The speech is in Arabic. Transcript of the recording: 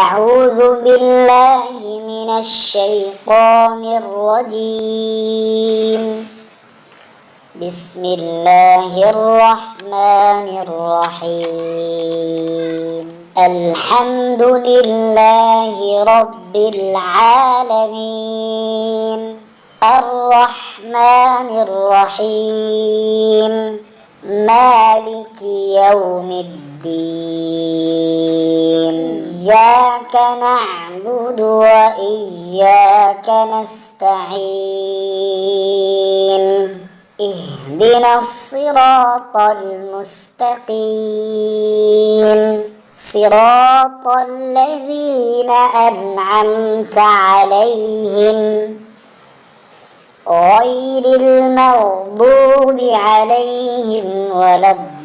أعوذ بالله من الشيطان الرجيم. بسم الله الرحمن الرحيم. الحمد لله رب العالمين، الرحمن الرحيم، مالك يوم الدين. إياك نعبد وإياك نستعين. اهدنا الصراط المستقيم، صراط الذين أنعمت عليهم غير المغضوب عليهم ولا الضالين.